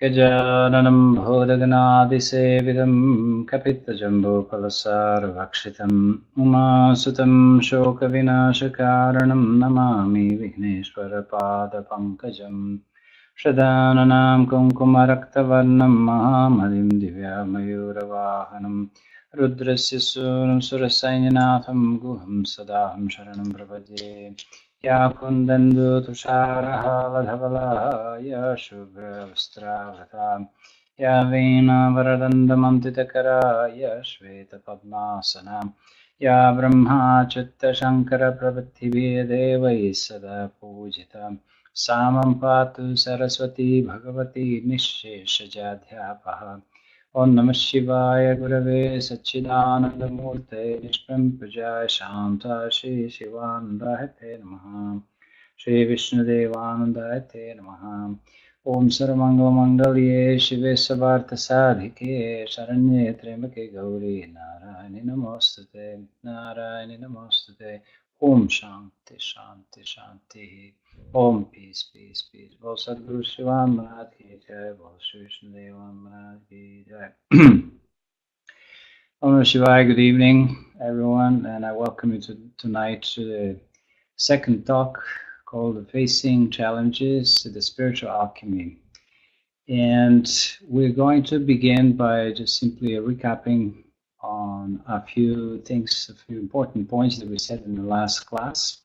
गजाननं भूतगणादिसेवितं कपित्तजम्बूफलसारभक्षितम् उमासुतं शोकविनाशकारणं नमामि विघ्नेश्वरपादपङ्कजम् शदाननां कुङ्कुमरक्तवर्णं महामलिं दिव्यामयूरवाहनं रुद्रस्य सूनुं सुरसैन्यनाथं गुहं सदाहं शरणं प्रपद्ये या कुन्दन्दु तुषारहालधवलाः या शुभ्रवस्त्रावृता या वीणावरदण्डमन्डितकरा या श्वेतपद्मासना या ब्रह्माच्युतशङ्करप्रभृतिभिः देवैः सदा पूजिता सा मम पातु सरस्वती भगवती निःशेषजाध्यापः ॐ नमः शिवाय गुरवे सच्चिदानन्दमूर्ते निष्प्रम्भुजाय शान्ताय श्री शिवानन्दाय ते नमः श्री विष्णुदेवानन्दाय ते नमः ॐ सर्वमङ्गलमङ्गल्ये शिवे सर्वार्थसाधिके शरण्ये त्र्यम्बके गौरी नारायणि नमोस्तुते नारायणि नमोस्तुते ॐ शान्ति शान्ति शान्तिः Om, peace, peace, peace. Bol Sadguru Shivan Maharaj ki jai. Bol Shri Vishnudevan Maharaj ki jai. Om Namah Shivaya. Good evening, everyone, and I welcome you tonight to the second talk called Facing Challenges to the Spiritual Alchemy. And we're going to begin by just simply recapping on a few things, a few important points that we said in the last class.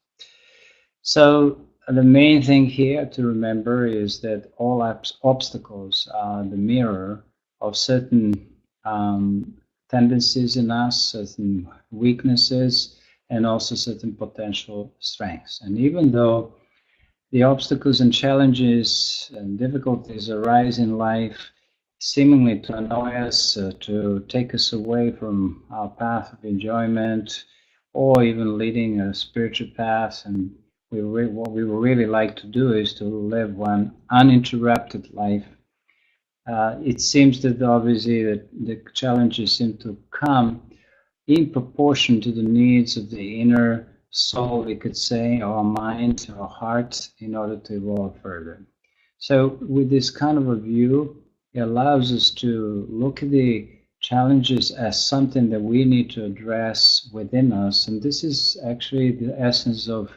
So, the main thing here to remember is that all obstacles are the mirror of certain tendencies in us, certain weaknesses, and also certain potential strengths. And even though the obstacles and challenges and difficulties arise in life seemingly to annoy us, to take us away from our path of enjoyment, or even leading a spiritual path, and what we would really like to do is to live one uninterrupted life. It seems that obviously the challenges seem to come in proportion to the needs of the inner soul, we could say, or mind, or heart, in order to evolve further. So with this kind of a view, it allows us to look at the challenges as something that we need to address within us. And this is actually the essence of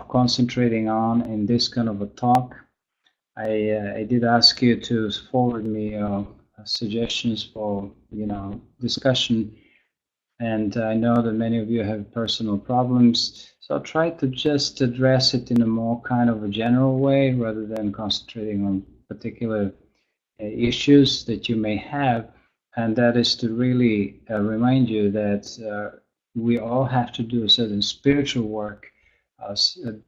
concentrating on in this kind of a talk. I did ask you to forward me suggestions for discussion, and I know that many of you have personal problems, so I'll try to just address it in a more kind of a general way rather than concentrating on particular issues that you may have, and that is to really remind you that we all have to do a certain spiritual work,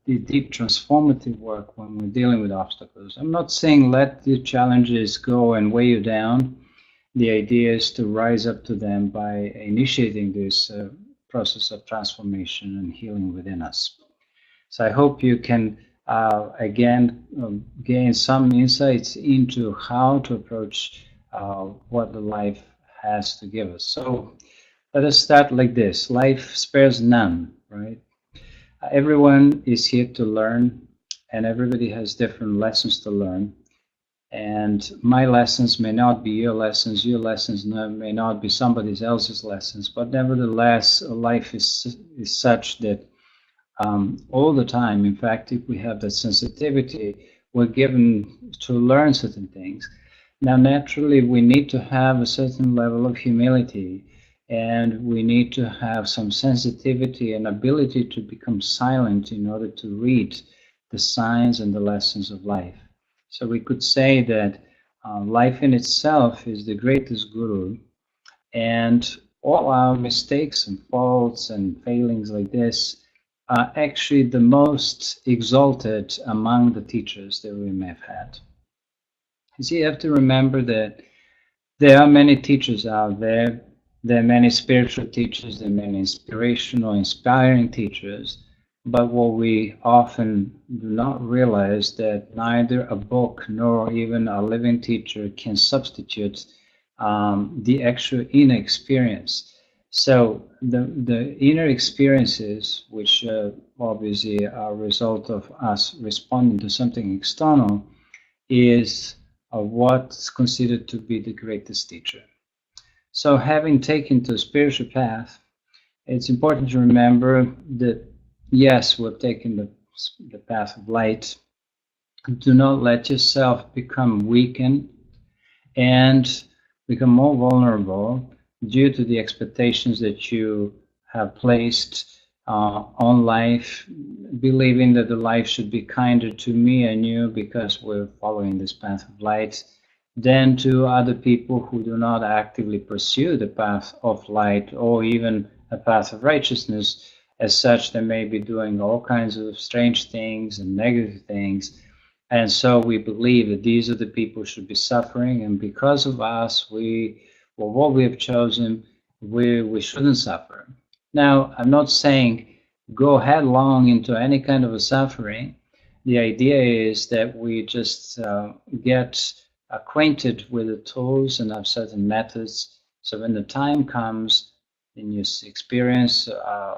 the deep transformative work when we're dealing with obstacles. I'm not saying let the challenges go and weigh you down. The idea is to rise up to them by initiating this process of transformation and healing within us. So I hope you can again gain some insights into how to approach what the life has to give us. So let us start like this. Life spares none, right? Everyone is here to learn, and everybody has different lessons to learn. And my lessons may not be your lessons may not be somebody else's lessons, but nevertheless, life is such that all the time, in fact, if we have that sensitivity, we're given to learn certain things. Now, naturally, we need to have a certain level of humility, and we need to have some sensitivity and ability to become silent in order to read the signs and the lessons of life. So we could say that life in itself is the greatest guru, and all our mistakes and faults and failings like this are actually the most exalted among the teachers that we may have had. You see, you have to remember that there are many teachers out there. There are many spiritual teachers, there are many inspirational, inspiring teachers, but what we often do not realize that neither a book nor even a living teacher can substitute the actual inner experience. So the inner experiences, which obviously are a result of us responding to something external, is of what's considered to be the greatest teacher. So having taken to a spiritual path, it's important to remember that yes, we've taken the path of light. Do not let yourself become weakened and become more vulnerable due to the expectations that you have placed on life, believing that the life should be kinder to me and you because we're following this path of light than to other people who do not actively pursue the path of light or even a path of righteousness. As such, they may be doing all kinds of strange things and negative things, and so we believe that these are the people who should be suffering, and because of us, well, what we have chosen, we shouldn't suffer. Now, I'm not saying go headlong into any kind of a suffering. The idea is that we just get acquainted with the tools and have certain methods. So when the time comes and you experience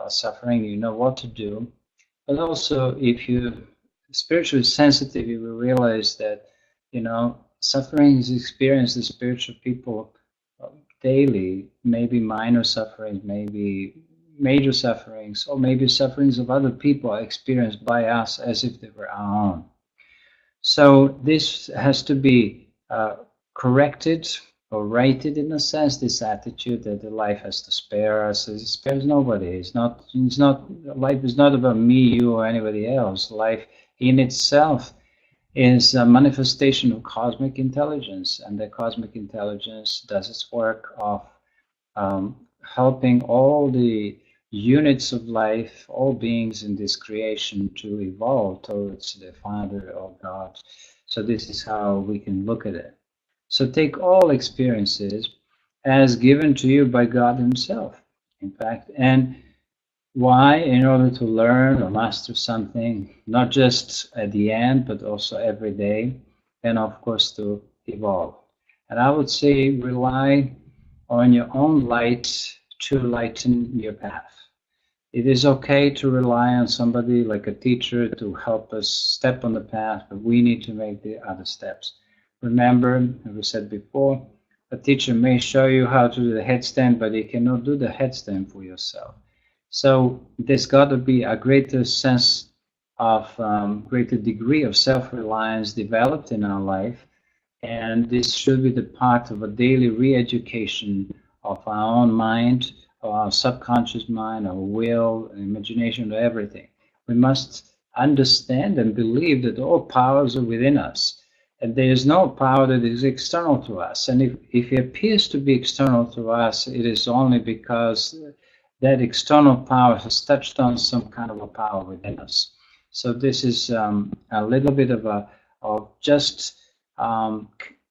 suffering, you know what to do. But also, if you spiritually sensitive, you will realize that, suffering is experienced as spiritual people daily, maybe minor sufferings, maybe major sufferings, or maybe sufferings of other people are experienced by us as if they were our own. So this has to be corrected or righted in a sense, this attitude that the life has to spare us. It spares nobody. Life is not about me, you, or anybody else. Life in itself is a manifestation of cosmic intelligence, and the cosmic intelligence does its work of helping all the units of life, all beings in this creation to evolve towards the Father or God. So this is how we can look at it. So take all experiences as given to you by God Himself, in fact. And why? In order to learn or master something, not just at the end, but also every day, and of course to evolve. And I would say rely on your own light to lighten your path. It is okay to rely on somebody like a teacher to help us step on the path, but we need to make the other steps. Remember, as we said before, a teacher may show you how to do the headstand, but he cannot do the headstand for yourself. So there's got to be a greater sense of greater degree of self-reliance developed in our life, and this should be the part of a daily re-education of our own mind, of our subconscious mind, our will, imagination, everything. We must understand and believe that all powers are within us, and there is no power that is external to us. And if it appears to be external to us, it is only because that external power has touched on some kind of a power within us. So this is a little bit of just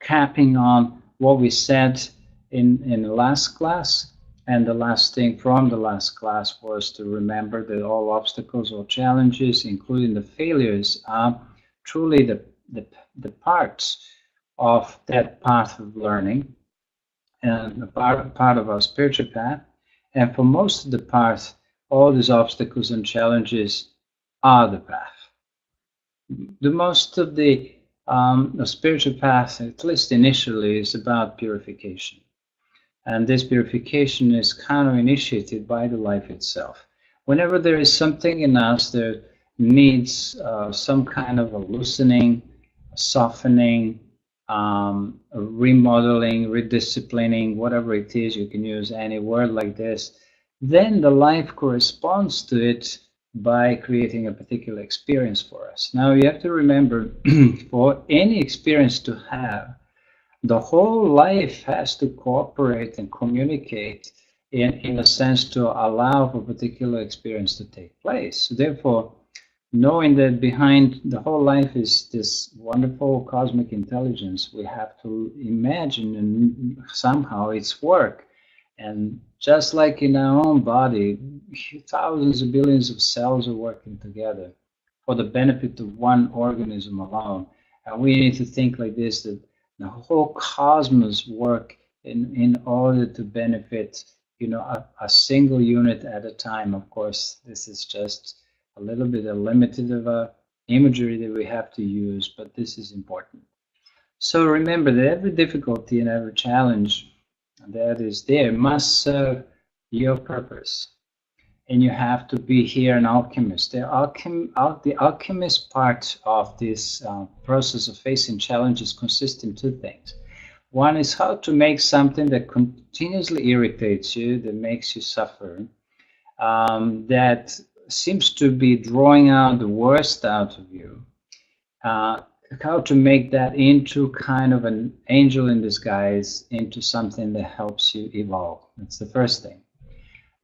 capping on what we said in the last class. And the last thing from the last class was to remember that all obstacles or challenges, including the failures, are truly the parts of that path of learning and the part of our spiritual path. And for most of the path, all these obstacles and challenges are the path. The most of the spiritual path, at least initially, is about purification. And this purification is kind of initiated by the life itself. Whenever there is something in us that needs some kind of a loosening, softening, remodeling, redisciplining, whatever it is, you can use any word like this, then the life corresponds to it by creating a particular experience for us. Now you have to remember, for any experience to have, the whole life has to cooperate and communicate in a sense to allow for a particular experience to take place. Therefore, knowing that behind the whole life is this wonderful cosmic intelligence, we have to imagine and somehow its work. And just like in our own body, thousands of billions of cells are working together for the benefit of one organism alone. And we need to think like this, that the whole cosmos work in order to benefit, a single unit at a time. Of course, this is just a little bit limited of a imagery that we have to use, but this is important. So remember that every difficulty and every challenge that is there must serve your purpose. And you have to be here an alchemist. The alchemist part of this process of facing challenges consists in two things. One is how to make something that continuously irritates you, that makes you suffer, that seems to be drawing out the worst out of you. Uh, how to make that into kind of an angel in disguise, into something that helps you evolve. That's the first thing.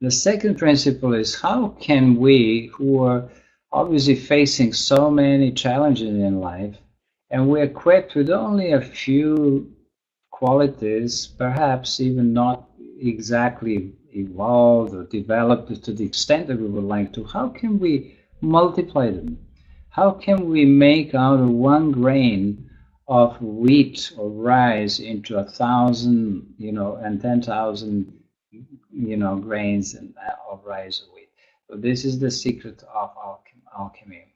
The second principle is how can we, who are obviously facing so many challenges in life, and we're equipped with only a few qualities, perhaps even not exactly evolved or developed to the extent that we would like to, how can we multiply them? How can we make out of one grain of wheat or rice into 1,000, and 10,000, grains of rice or wheat? So this is the secret of alchemy.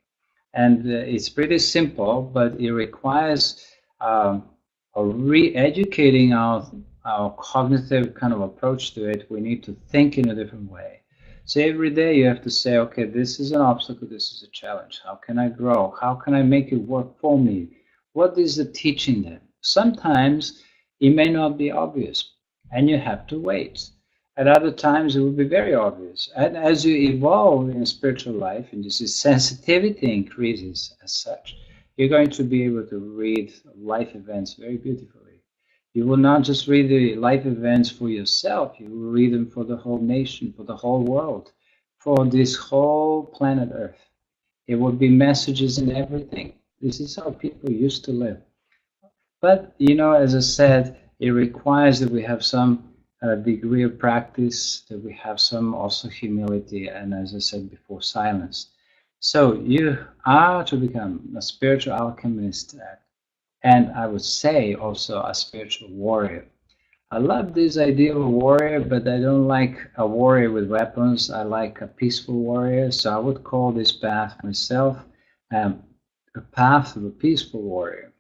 And it's pretty simple, but it requires a re-educating our cognitive kind of approach to it. We need to think in a different way. So every day you have to say, okay, this is an obstacle, this is a challenge. How can I grow? How can I make it work for me? What is the teaching then? Sometimes it may not be obvious, and you have to wait. At other times it will be very obvious. And as you evolve in spiritual life, and this sensitivity increases as such, you're going to be able to read life events very beautifully. You will not just read the life events for yourself, you will read them for the whole nation, for the whole world, for this whole planet Earth. It will be messages in everything. This is how people used to live. But, as I said, it requires that we have some degree of practice, that we have some also humility, and as I said before, silence. So you are to become a spiritual alchemist, and I would say also a spiritual warrior. I love this idea of a warrior, but I don't like a warrior with weapons. I like a peaceful warrior. So I would call this path myself a path of a peaceful warrior.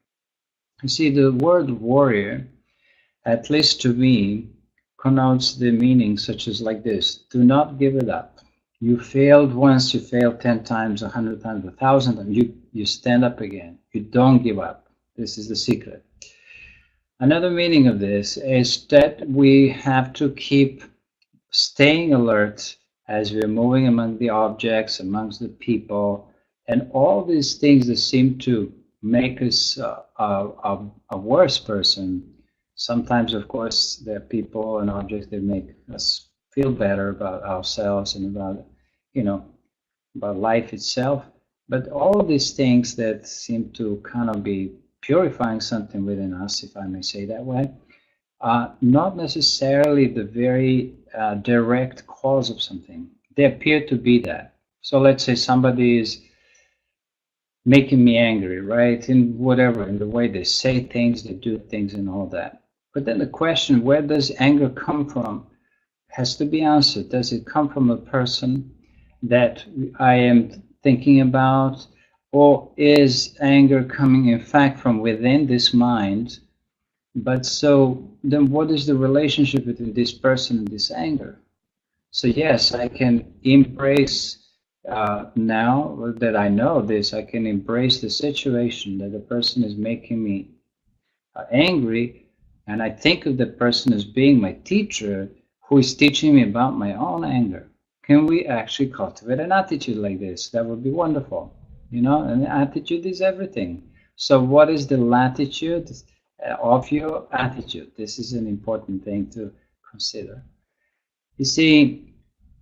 You see, the word warrior, at least to me, connotes the meaning such as like this: do not give it up. You failed once, you failed 10 times, 100 times, 1,000 times. You stand up again. You don't give up. This is the secret. Another meaning of this is that we have to keep staying alert as we're moving among the objects, amongst the people, and all these things that seem to make us a worse person. Sometimes, of course, there are people and objects that make us feel better about ourselves and about life itself. But all these things that seem to kind of be purifying something within us, if I may say that way, are not necessarily the very direct cause of something. They appear to be that. So let's say somebody is making me angry, right? In whatever, in the way they say things, they do things and all that. But then the question, where does anger come from, has to be answered. Does it come from a person that I am thinking about? Or is anger coming in fact from within this mind? But so then what is the relationship between this person and this anger? So yes, I can embrace now that I know this, I can embrace the situation that the person is making me angry, and I think of the person as being my teacher who is teaching me about my own anger. Can we actually cultivate an attitude like this? That would be wonderful. An attitude is everything. So what is the latitude of your attitude? This is an important thing to consider. You see,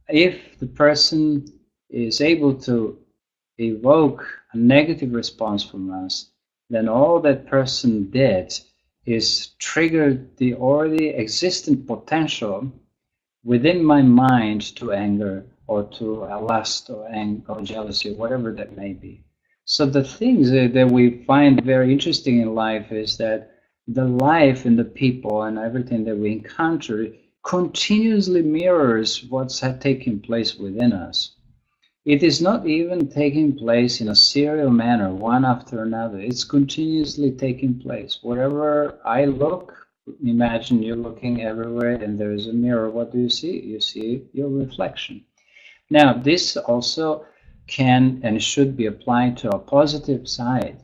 if the person is able to evoke a negative response from us, then all that person did is trigger the already existent potential within my mind to anger or to lust or anger or jealousy, whatever that may be. So the things that we find very interesting in life is that the life and the people and everything that we encounter continuously mirrors what's taking place within us. It is not even taking place in a serial manner, one after another. It's continuously taking place. Wherever I look, imagine you're looking everywhere and there is a mirror. What do you see? You see your reflection. Now, this also can and should be applied to a positive side.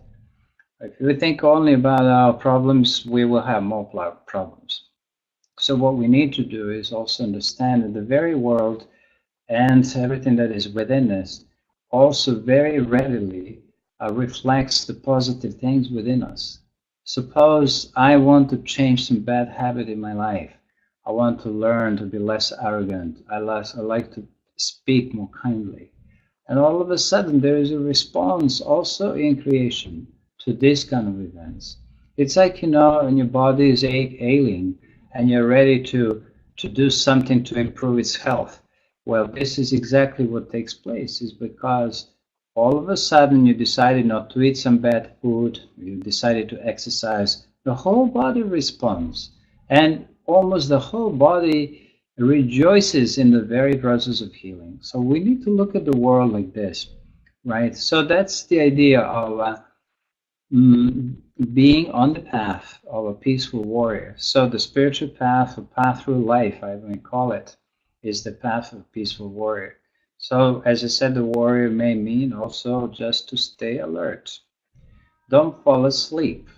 If we think only about our problems, we will have more problems. So what we need to do is also understand that the very world and everything that is within us also very readily reflects the positive things within us. Suppose I want to change some bad habit in my life. I want to learn to be less arrogant. I like to speak more kindly. And all of a sudden, there is a response also in creation to this kind of events. It's like, when your body is ailing and you're ready to do something to improve its health. Well, this is exactly what takes place, is because all of a sudden you decided not to eat some bad food, you decided to exercise, the whole body responds. And almost the whole body rejoices in the very process of healing. So we need to look at the world like this, right? So that's the idea of being on the path of a peaceful warrior. So the spiritual path, or path through life, I may call it, is the path of a peaceful warrior. So as I said, the warrior may mean also just to stay alert. Don't fall asleep.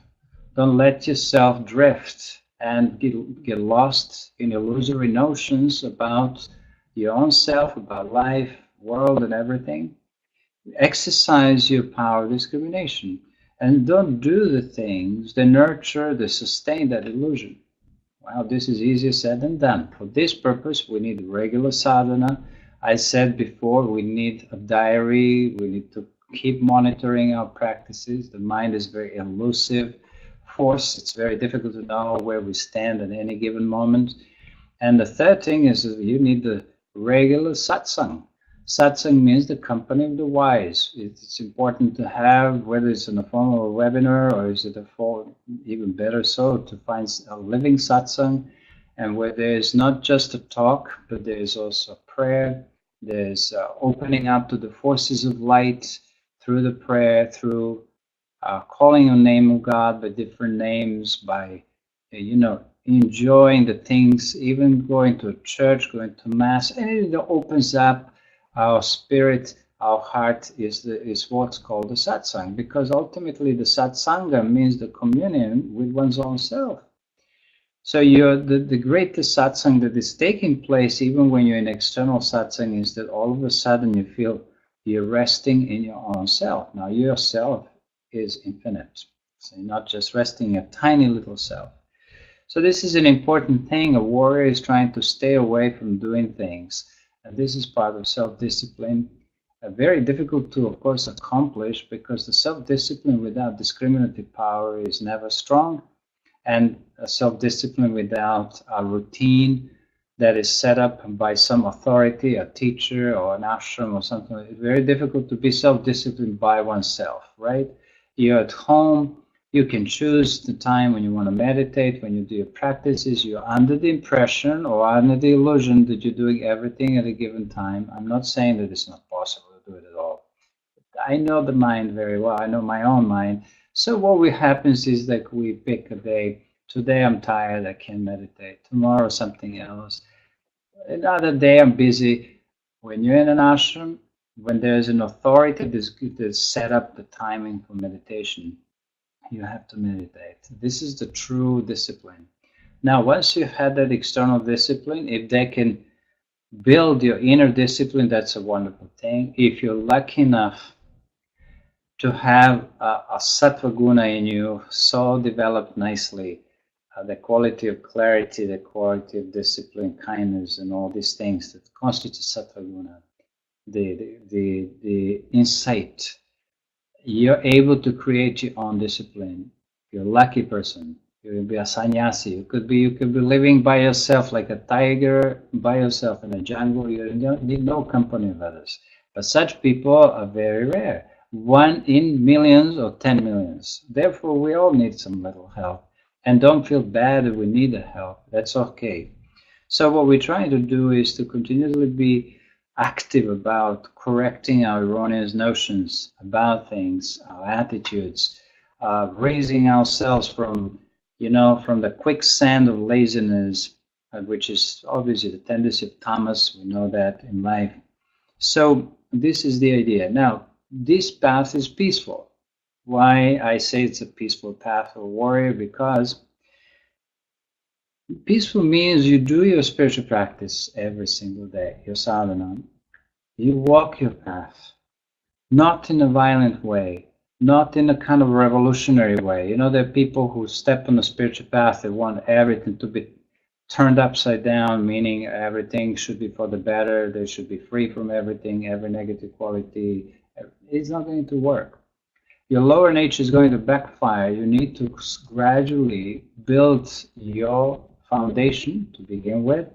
Don't let yourself drift and get lost in illusory notions about your own self, about life, world, and everything. Exercise your power of discrimination and don't do the things that nurture, that sustain that illusion. Well, this is easier said than done. For this purpose, we need regular sadhana. I said before, we need a diary. We need to keep monitoring our practices. The mind is very elusive force. It's very difficult to know where we stand at any given moment. And the third thing is that you need the regular satsang. Satsang means the company of the wise. It's important to have, whether it's in the form of a webinar or is it a form, even better so, to find a living satsang, and where there's not just a talk, but there's also prayer. There's opening up to the forces of light through the prayer, through calling on the name of God by different names, by enjoying the things, even going to a church, going to mass, anything that opens up our spirit, our heart is what's called the satsang, because ultimately the satsanga means the communion with one's own self. So the greatest satsang that is taking place even when you're in external satsang is that all of a sudden you feel you're resting in your own self. Now yourself is infinite. So you're not just resting in a tiny little self. So this is an important thing. A warrior is trying to stay away from doing things. And this is part of self-discipline. Very difficult to, of course, accomplish because the self-discipline without discriminative power is never strong. And a self-discipline without a routine that is set up by some authority, a teacher or an ashram or something, it's very difficult to be self-disciplined by oneself, right? You're at home. You can choose the time when you want to meditate, when you do your practices. You're under the impression or under the illusion that you're doing everything at a given time. I'm not saying that it's not possible to do it at all. I know the mind very well. I know my own mind. So what happens is that we pick a day. Today I'm tired, I can't meditate. Tomorrow something else. Another day I'm busy. When you're in an ashram, when there's an authority that's set up the timing for meditation, you have to meditate. This is the true discipline. Now, once you've had that external discipline, if they can build your inner discipline, that's a wonderful thing. If you're lucky enough to have a sattva guna in you so developed nicely, the quality of clarity, the quality of discipline, kindness, and all these things that constitute sattva guna, the insight, you're able to create your own discipline. You're a lucky person. You will be a sannyasi. You could be living by yourself like a tiger by yourself in a jungle. You don't need no company of others. But such people are very rare. 1 in millions or 10 millions. Therefore, we all need some little help. And don't feel bad if we need the help. That's okay. So what we're trying to do is to continually be active about correcting our erroneous notions about things, our attitudes, raising ourselves from, from the quicksand of laziness, which is obviously the tendency of tamas. We know that in life. So this is the idea. Now, this path is peaceful. Why I say it's a peaceful path for a warrior? Because peaceful means you do your spiritual practice every single day, your sadhana. You walk your path, not in a violent way, not in a kind of revolutionary way. There are people who step on the spiritual path, they want everything to be turned upside down, meaning everything should be for the better, they should be free from everything, every negative quality. It's not going to work. Your lower nature is going to backfire. You need to gradually build your foundation to begin with.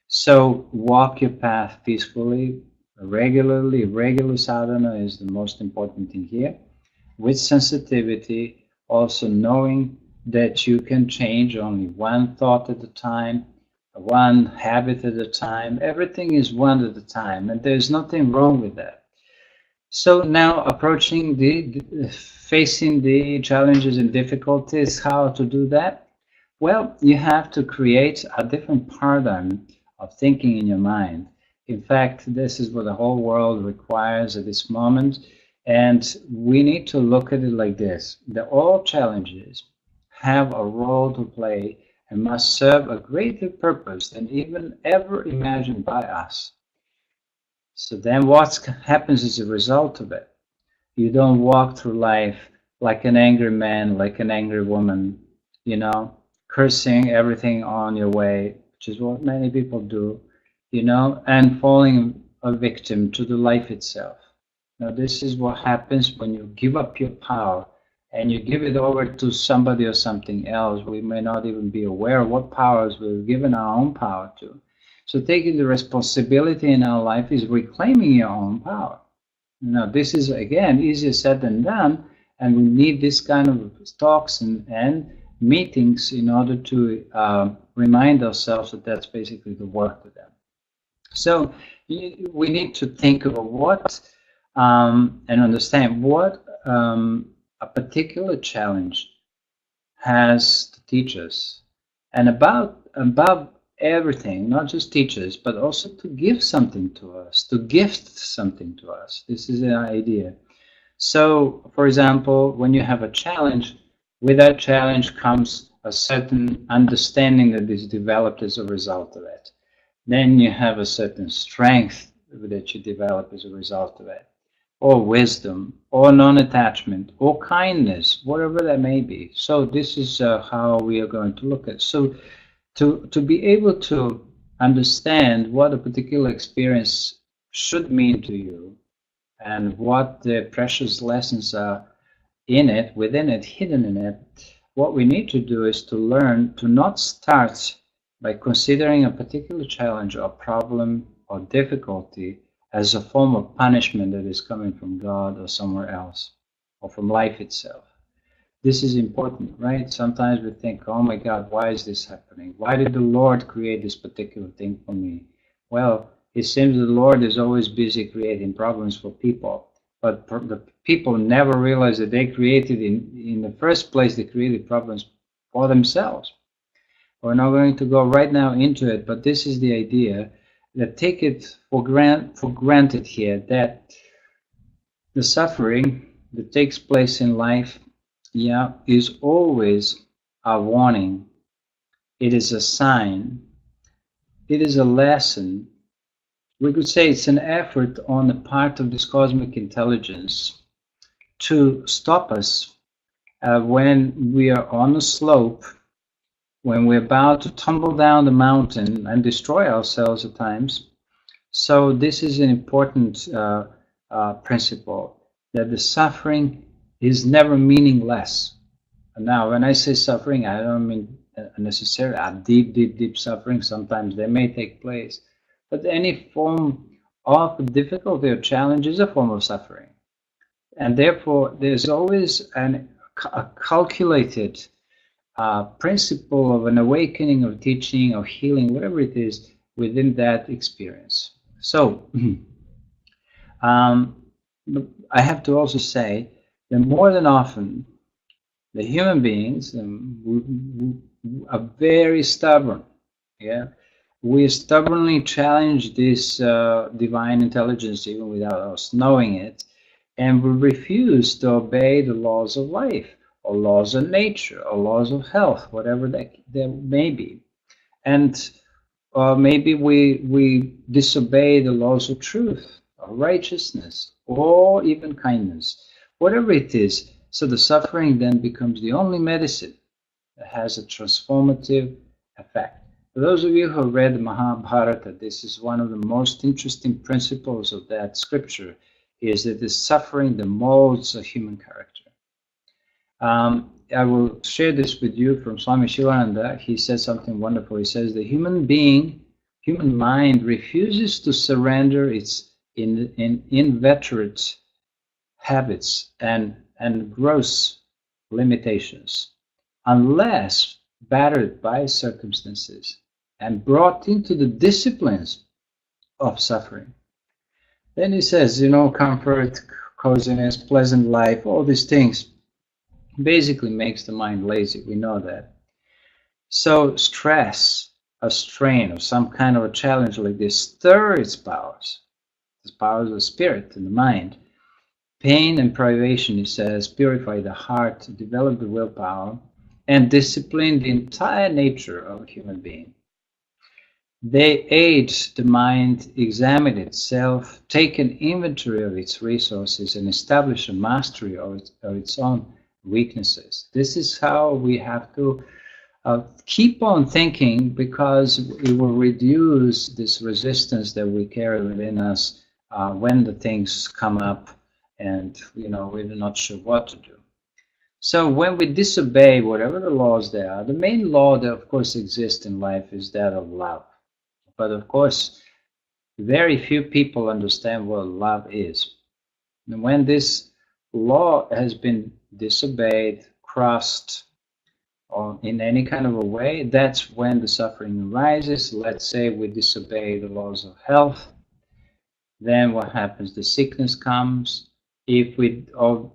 So walk your path peacefully, regularly. Regular sadhana is the most important thing here. With sensitivity, also knowing that you can change only one thought at a time, one habit at a time. Everything is one at a time, and there's nothing wrong with that. So now approaching facing the challenges and difficulties, how to do that? Well, you have to create a different paradigm of thinking in your mind. In fact, this is what the whole world requires at this moment. And we need to look at it like this, that all challenges have a role to play and must serve a greater purpose than even ever imagined by us. So then what happens as a result of it? You don't walk through life like an angry man, like an angry woman, cursing everything on your way, which is what many people do, and falling a victim to the life itself. Now, this is what happens when you give up your power and you give it over to somebody or something else. We may not even be aware of what powers we've given our own power to. So taking the responsibility in our life is reclaiming your own power. Now, this is, again, easier said than done, and we need this kind of talks and meetings in order to remind ourselves that that's basically the work to them. So we need to think of what and understand what a particular challenge has to teach us, and above everything, not just teach us, but also to give something to us, to gift something to us. This is an idea. So, for example, when you have a challenge, with that challenge comes a certain understanding that is developed as a result of it. Then you have a certain strength that you develop as a result of it, or wisdom, or non-attachment, or kindness, whatever that may be. So this is how we are going to look at. So to be able to understand what a particular experience should mean to you, and what the precious lessons are in it, within it, hidden in it, what we need to do is to learn to not start by considering a particular challenge or problem or difficulty as a form of punishment that is coming from God or somewhere else, or from life itself. This is important, right? Sometimes we think, oh my God, why is this happening? Why did the Lord create this particular thing for me? Well, it seems the Lord is always busy creating problems for people, but the people never realize that they created, in the first place, they created problems for themselves. We're not going to go right now into it, but this is the idea, that take it for granted here, that the suffering that takes place in life, is always a warning. It is a sign. It is a lesson. We could say it's an effort on the part of this cosmic intelligence to stop us when we are on a slope, when we're about to tumble down the mountain and destroy ourselves at times. So this is an important principle, that the suffering is never meaningless. Now, when I say suffering, I don't mean necessarily a deep suffering. Sometimes they may take place. But any form of difficulty or challenge is a form of suffering. And therefore, there's always a calculated principle of an awakening, or teaching, or healing, whatever it is, within that experience. So, I have to also say that more than often, the human beings are very stubborn. Yeah, we stubbornly challenge this divine intelligence even without us knowing it, and we refuse to obey the laws of life, or laws of nature, or laws of health, whatever that may be. And maybe we disobey the laws of truth, or righteousness, or even kindness, whatever it is. So the suffering then becomes the only medicine that has a transformative effect. For those of you who have read the Mahabharata, this is one of the most interesting principles of that scripture, is that the suffering that molds a human character. I will share this with you from Swami Shivananda. He says something wonderful. He says the human mind refuses to surrender its inveterate habits and gross limitations unless battered by circumstances and brought into the disciplines of suffering. Then he says, comfort, coziness, pleasant life, all these things basically makes the mind lazy. We know that. So stress, a strain, or some kind of a challenge like this stir its powers of spirit in the mind. Pain and privation, he says, purify the heart, develop the willpower, and discipline the entire nature of a human being. They aid the mind examine itself, take an inventory of its resources, and establish a mastery of its own weaknesses. This is how we have to keep on thinking, because it will reduce this resistance that we carry within us when the things come up and we're not sure what to do. So when we disobey whatever the laws there are, the main law that of course exists in life is that of love. But of course, very few people understand what love is. And when this law has been disobeyed, crossed, or in any kind of a way, that's when the suffering arises. Let's say we disobey the laws of health, then what happens? The sickness comes. If we all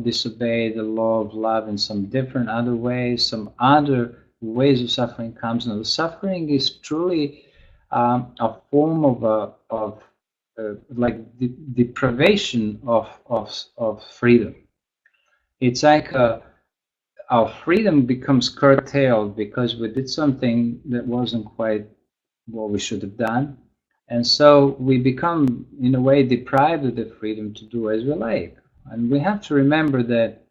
disobey the law of love in some different other ways, some other ways of suffering comes. Now, the suffering is truly a form of like deprivation of freedom. It's like our freedom becomes curtailed because we did something that wasn't quite what we should have done. And so we become, in a way, deprived of the freedom to do as we like. And we have to remember that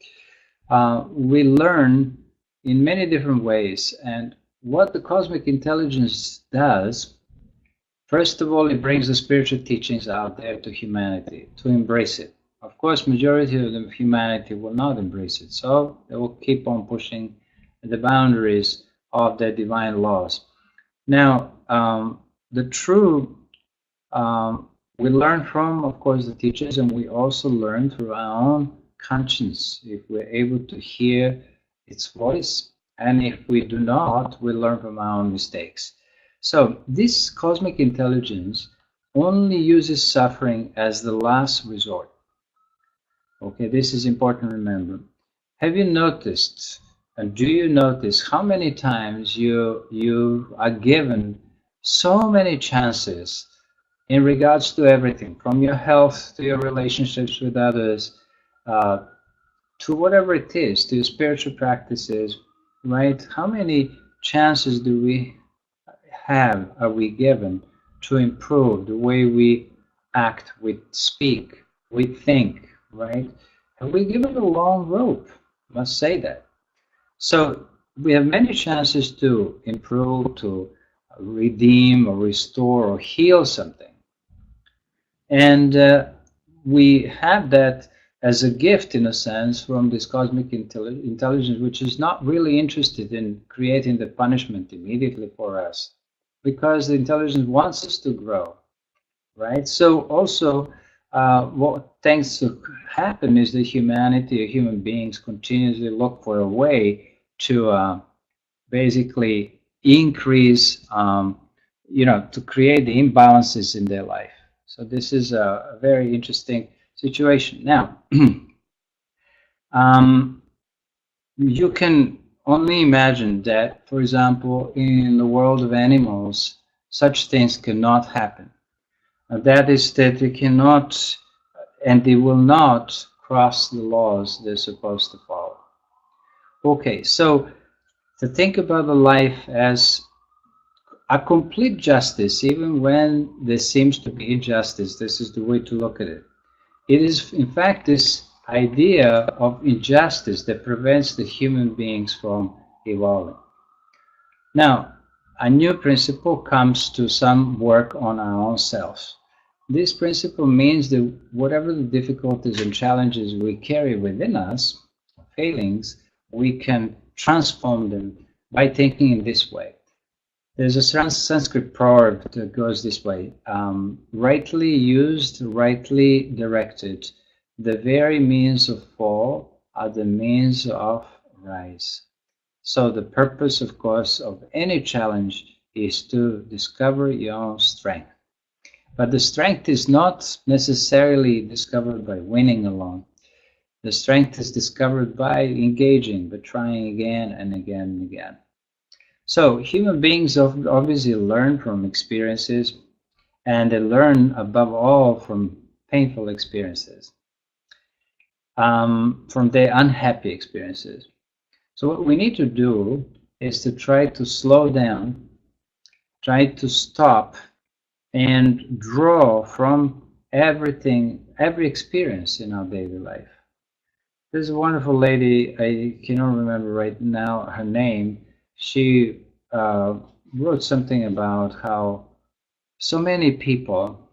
we learn in many different ways. And what the cosmic intelligence does, first of all, it brings the spiritual teachings out there to humanity, to embrace it. Of course, majority of the humanity will not embrace it. So they will keep on pushing the boundaries of their divine laws. Now, the true we learn from, of course, the teachers, and we also learn through our own conscience, if we're able to hear its voice. And if we do not, we learn from our own mistakes. So this cosmic intelligence only uses suffering as the last resort. Okay, this is important to remember. Have you noticed, and do you notice how many times you are given so many chances in regards to everything, from your health to your relationships with others, to whatever it is, to your spiritual practices, right? How many chances do we have, are we given to improve the way we act, we speak, we think, right? And we're given a long rope, I must say that. So we have many chances to improve, to redeem or restore or heal something. And we have that as a gift, in a sense, from this cosmic intelligence, which is not really interested in creating the punishment immediately for us, because the intelligence wants us to grow, right? So also, what tends to happen is that humanity, or human beings, continuously look for a way to basically increase to create the imbalances in their life. So this is a very interesting situation. Now, um, you can only imagine that, for example, in the world of animals, such things cannot happen. That is that they cannot and they will not cross the laws they're supposed to follow. Okay, so to think about the life as a complete justice, even when there seems to be injustice, this is the way to look at it. It is, in fact, this idea of injustice that prevents the human beings from evolving. Now, a new principle comes to some work on our own selves. This principle means that whatever the difficulties and challenges we carry within us, failings, we can transform them by thinking in this way. There's a Sanskrit proverb that goes this way: rightly used, rightly directed, the very means of fall are the means of rise. So the purpose, of course, of any challenge is to discover your own strength. But the strength is not necessarily discovered by winning alone. The strength is discovered by engaging, by trying again and again and again. So human beings obviously learn from experiences, and they learn above all from painful experiences, from their unhappy experiences. So what we need to do is to try to slow down, try to stop, and draw from everything, every experience in our daily life. There's a wonderful lady, I cannot remember right now her name. She wrote something about how so many people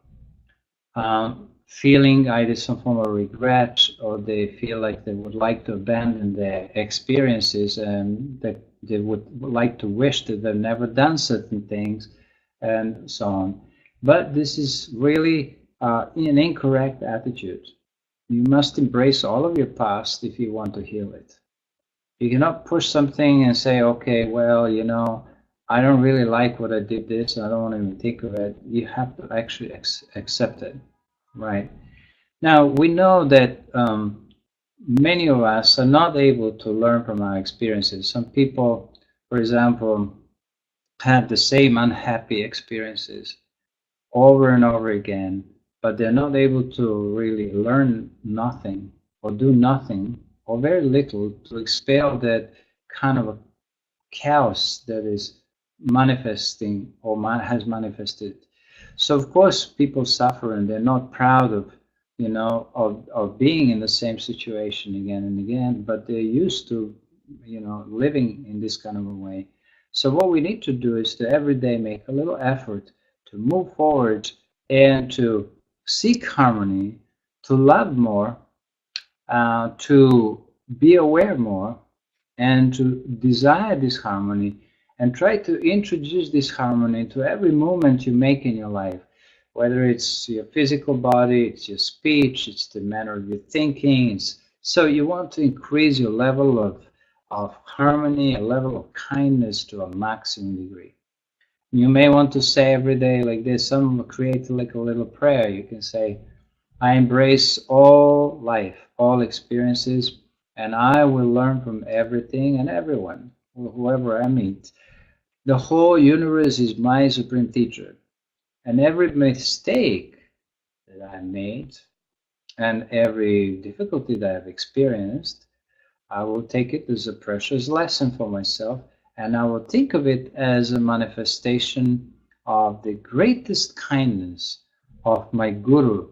feeling either some form of regret, or they feel like they would like to abandon their experiences, and that they would like to wish that they've never done certain things and so on. But this is really an incorrect attitude. You must embrace all of your past if you want to heal it. You cannot push something and say, okay, well, I don't really like what I did this, I don't want to even think of it. You have to actually accept it, right? Now, we know that many of us are not able to learn from our experiences. Some people, for example, have the same unhappy experiences over and over again, but they're not able to really learn nothing or do nothing or very little to expel that kind of a chaos that is manifesting or has manifested. So of course people suffer and they're not proud of of being in the same situation again and again, but they're used to living in this kind of a way. So what we need to do is to every day make a little effort to move forward and to seek harmony, to love more, to be aware more, and to desire this harmony, and try to introduce this harmony to every moment you make in your life, whether it's your physical body, it's your speech, it's the manner of your thinking. So you want to increase your level of harmony, a level of kindness to a maximum degree. You may want to say every day like this. Some will create like a little prayer. You can say, I embrace all life, all experiences, and I will learn from everything and everyone, whoever I meet. The whole universe is my supreme teacher, and every mistake that I made and every difficulty that I've experienced, I will take it as a precious lesson for myself, and I will think of it as a manifestation of the greatest kindness of my Guru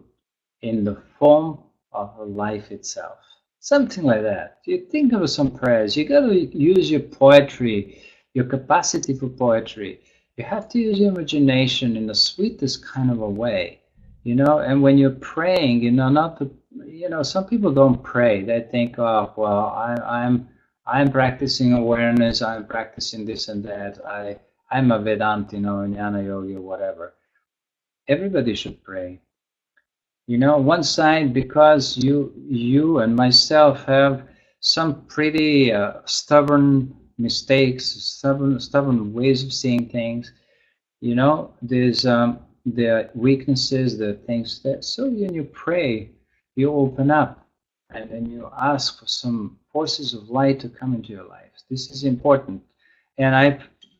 in the form of life itself. Something like that. You think of some prayers. You got to use your poetry, your capacity for poetry. You have to use your imagination in the sweetest kind of a way, and when you're praying, not to, some people don't pray. They think, oh, well, I'm practicing awareness, I'm practicing this and that, I'm a Vedanta, Jnana Yogi or whatever. Everybody should pray. One side, because you and myself have some pretty stubborn mistakes, stubborn ways of seeing things. You know, there's the weaknesses, the things that, so when you pray, you open up and then you ask for some forces of light to come into your life. This is important. And I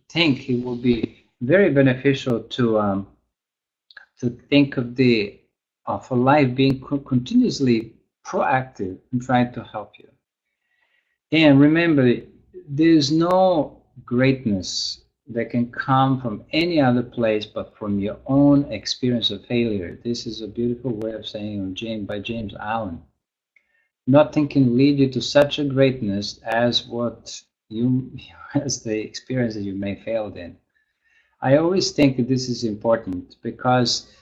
think it will be very beneficial to think of the of a life being continuously proactive and trying to help you. And remember, there's no greatness that can come from any other place but from your own experience of failure. This is a beautiful way of saying by James Allen. Nothing can lead you to such a greatness as what you as the experience that you may failed in. I always think that this is important because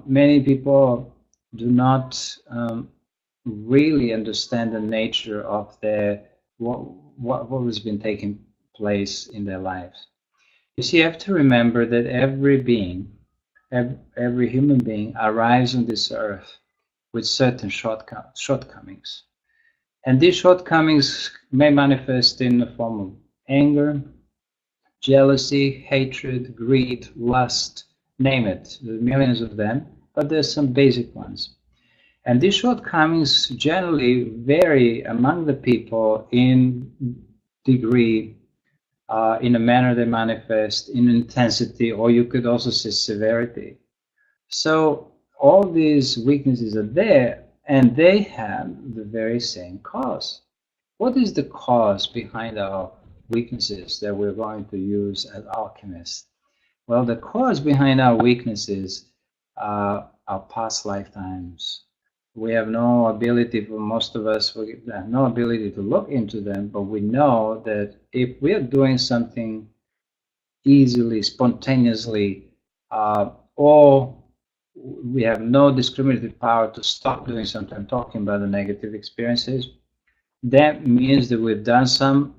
many people do not really understand the nature of what has been taking place in their lives. You see, you have to remember that every being, every human being arrives on this earth with certain shortcomings. And these shortcomings may manifest in the form of anger, jealousy, hatred, greed, lust, name it. There are millions of them, but there's some basic ones. And these shortcomings generally vary among the people in degree, in a manner they manifest, in intensity, or you could also say severity. So all these weaknesses are there, and they have the very same cause. What is the cause behind our weaknesses that we're going to use as alchemists? Well, the cause behind our weaknesses are our past lifetimes. We have no ability, for most of us, we have no ability to look into them, but we know that if we're doing something easily, spontaneously, or we have no discriminative power to stop doing something, I'm talking about the negative experiences, that means that we've done some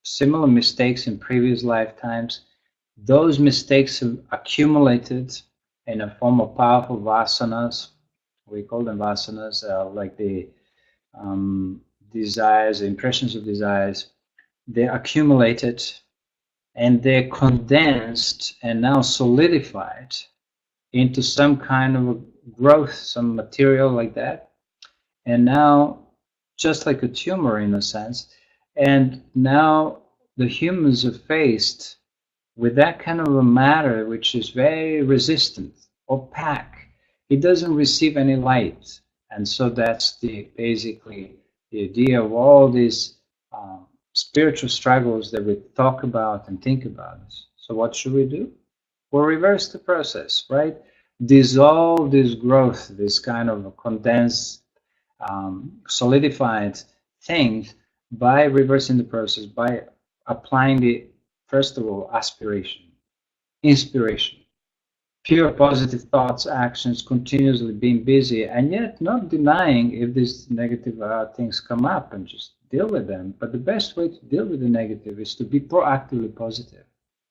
similar mistakes in previous lifetimes. Those mistakes have accumulated in a form of powerful vasanas. We call them vasanas, like the desires, the impressions of desires. They're accumulated and they're condensed and now solidified into some kind of a growth, some material like that. And now, just like a tumor in a sense, and now the humans are faced with that kind of a matter which is very resistant, opaque. It doesn't receive any light. And so that's basically the idea of all these spiritual struggles that we talk about and think about. So what should we do? We'll reverse the process, right? Dissolve this growth, this kind of condensed, solidified things by reversing the process, by applying the, first of all, aspiration, inspiration, pure positive thoughts, actions, continuously being busy, and yet not denying if these negative things come up and just deal with them. But the best way to deal with the negative is to be proactively positive.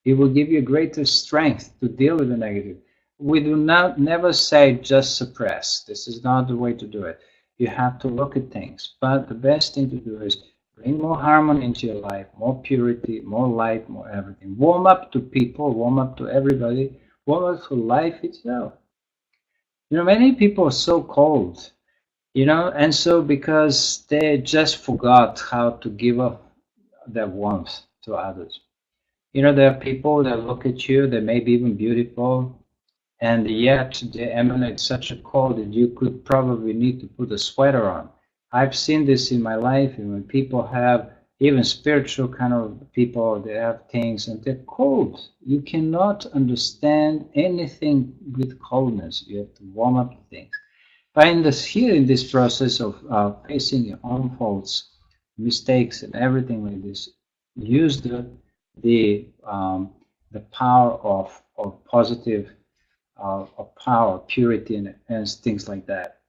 It will give you greater strength to deal with the negative. We do not never say just suppress. This is not the way to do it. You have to look at things. But the best thing to do is bring more harmony into your life, more purity, more light, more everything. Warm up to people, warm up to everybody, warm up to life itself. You know, many people are so cold, you know, and so because they just forgot how to give up their warmth to others. You know, there are people that look at you, they may be even beautiful, and yet they emanate such a cold that you could probably need to put a sweater on. I've seen this in my life, and when people have, even spiritual kind of people, they have things and they're cold. You cannot understand anything with coldness. You have to warm up things. But in this process of facing your own faults, mistakes, and everything like this, use the power of positive, of power, purity, and things like that.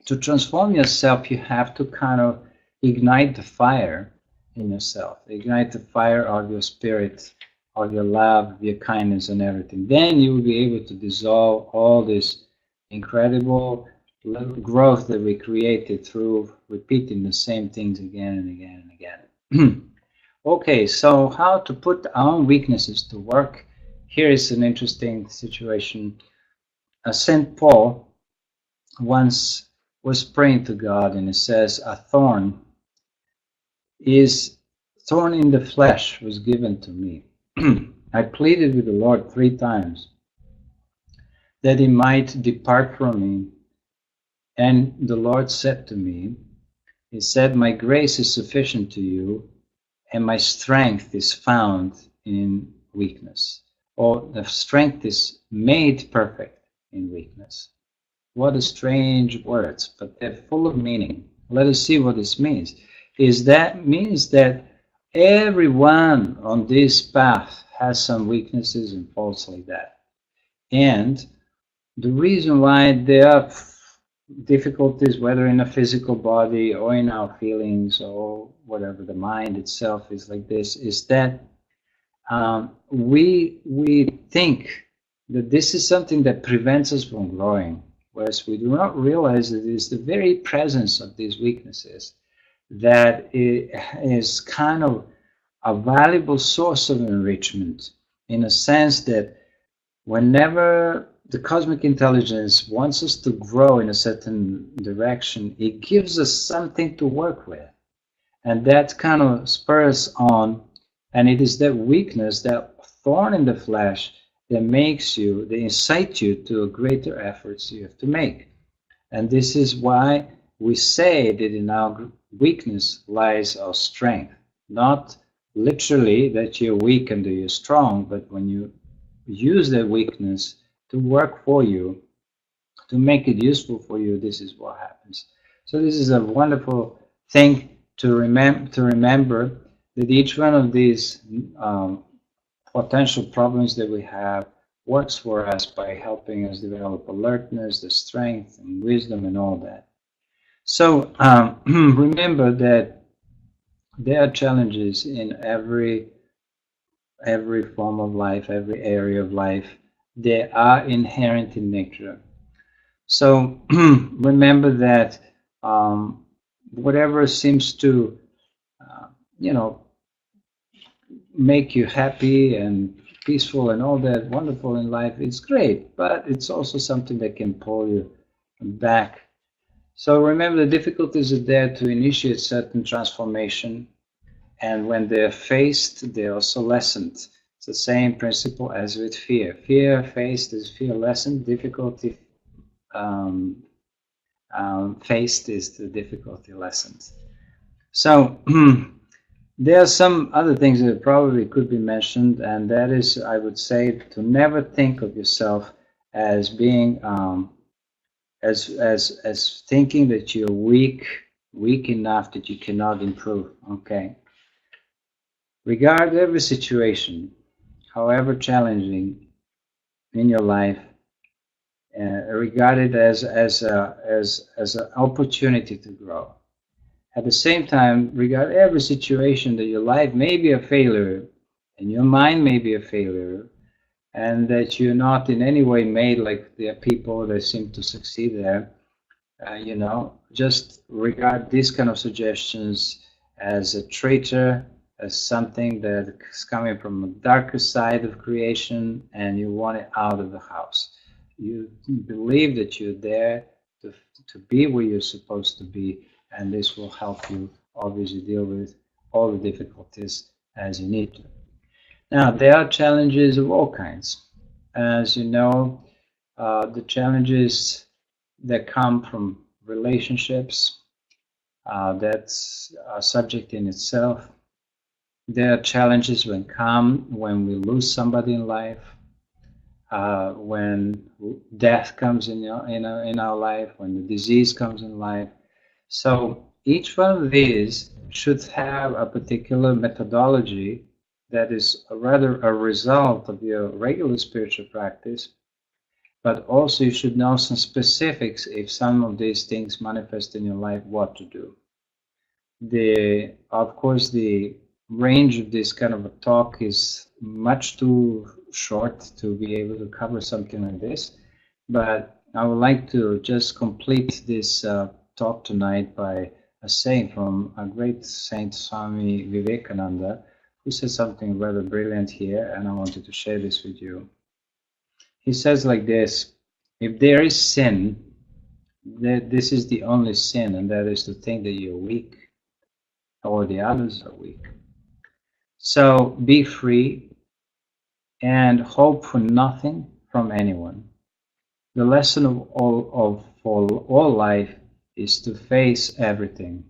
To transform yourself, you have to kind of ignite the fire in yourself, ignite the fire of your spirit, of your love, your kindness, and everything. Then you will be able to dissolve all this incredible growth that we created through repeating the same things again and again and again. Okay, so how to put our own weaknesses to work here is an interesting situation. St. Paul once was praying to God, and it says, a thorn in the flesh was given to me. I pleaded with the Lord 3 times that he might depart from me. And the Lord said to me, he said, my grace is sufficient to you, and my strength is found in weakness. Or the strength is made perfect in weakness. What a strange words, but they're full of meaning. Let us see what this means. Means that everyone on this path has some weaknesses and faults like that. And the reason why there are difficulties, whether in a physical body or in our feelings or whatever, the mind itself is like this, is that we think that this is something that prevents us from growing, whereas we do not realize that it is the very presence of these weaknesses that is kind of a valuable source of enrichment, in a sense that whenever the cosmic intelligence wants us to grow in a certain direction, it gives us something to work with. And that kind of spurs on, and it is that weakness, that thorn in the flesh, that incite you to greater efforts you have to make. And this is why we say that in our weakness lies our strength. Not literally that you're weak and that you're strong, but when you use that weakness to work for you, to make it useful for you, this is what happens. So this is a wonderful thing to remember that each one of these potential problems that we have works for us by helping us develop alertness, the strength and wisdom and all that. So remember that there are challenges in every form of life, every area of life. They are inherent in nature. So remember that whatever seems to, make you happy and peaceful and all that wonderful in life, it's great, but it's also something that can pull you back. So remember, the difficulties are there to initiate certain transformation, and when they're faced, they're also lessened. It's the same principle as with fear. Fear faced is fear lessened. Difficulty faced is the difficulty lessened. So there are some other things that probably could be mentioned, and that is, I would say, to never think of yourself as being as thinking that you're weak enough that you cannot improve. Okay. Regard every situation, however challenging in your life, regard it as an opportunity to grow. At the same time, regard every situation that your life may be a failure, and your mind may be a failure, and that you're not in any way made like the people that seem to succeed there. Just regard these kind of suggestions as a traitor, as something that is coming from a darker side of creation, and you want it out of the house. You believe that you're there to be where you're supposed to be, and this will help you obviously deal with all the difficulties as you need to. Now, there are challenges of all kinds. As you know, the challenges that come from relationships, that's a subject in itself. There are challenges when we lose somebody in life, when death comes in our life, when the disease comes in life. So each one of these should have a particular methodology that is rather a result of your regular spiritual practice, but also you should know some specifics if some of these things manifest in your life, what to do. Of course, the range of this kind of a talk is much too short to be able to cover something like this, but I would like to just complete this talk tonight by a saying from a great Saint Swami Vivekananda, who said something rather brilliant here, and I wanted to share this with you. He says like this: if there is sin, this is the only sin, and that is to think that you're weak or the others are weak. So be free and hope for nothing from anyone. The lesson of all life is to face everything,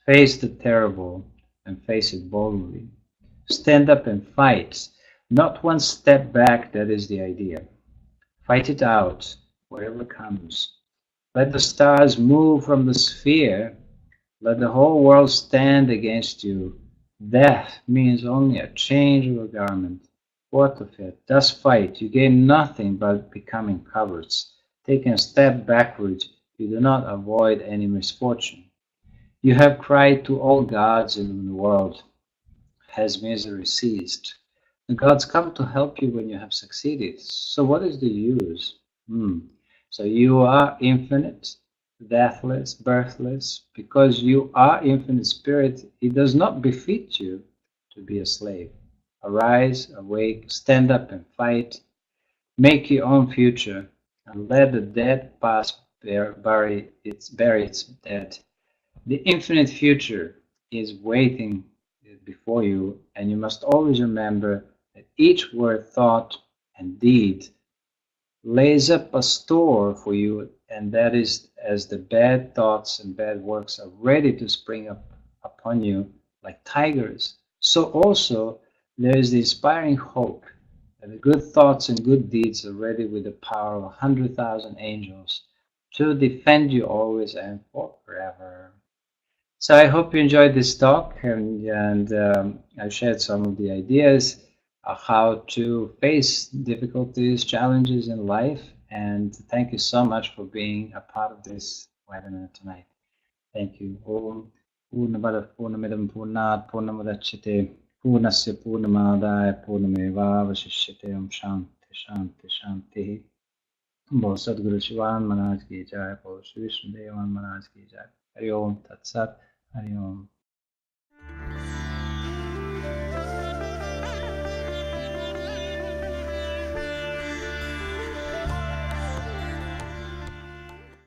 face the terrible, and face it boldly. Stand up and fight, not one step back, that is the idea. Fight it out, whatever comes. Let the stars move from the sphere, let the whole world stand against you. Death means only a change of a garment. What of it? Thus fight, you gain nothing but becoming cowards. Taking a step backwards, you do not avoid any misfortune. You have cried to all gods in the world. Has misery ceased? The gods come to help you when you have succeeded. So what is the use? So you are infinite, deathless, birthless. Because you are infinite spirit, it does not befit you to be a slave. Arise, awake, stand up and fight. Make your own future, and let the dead past bury its dead. The infinite future is waiting before you, and you must always remember that each word, thought, and deed lays up a store for you, and that is as the bad thoughts and bad works are ready to spring up upon you like tigers, so also there is the inspiring hope that the good thoughts and good deeds are ready with the power of 100,000 angels to defend you always and forever. So I hope you enjoyed this talk, and I shared some of the ideas of how to face difficulties, challenges in life. And thank you so much for being a part of this webinar tonight. Thank you. Om Purnamada Purnamidam Purnat Purnamadachite Purnasya Purnamadaya Purnameva Vashishyate Om Shanti Shanti Shanti. Bol Sadguru Shivan Maharaj ki jai, Bol Shri Vishnu Devan Maharaj ki jai. Hari Om Tat Sat. Hari Om.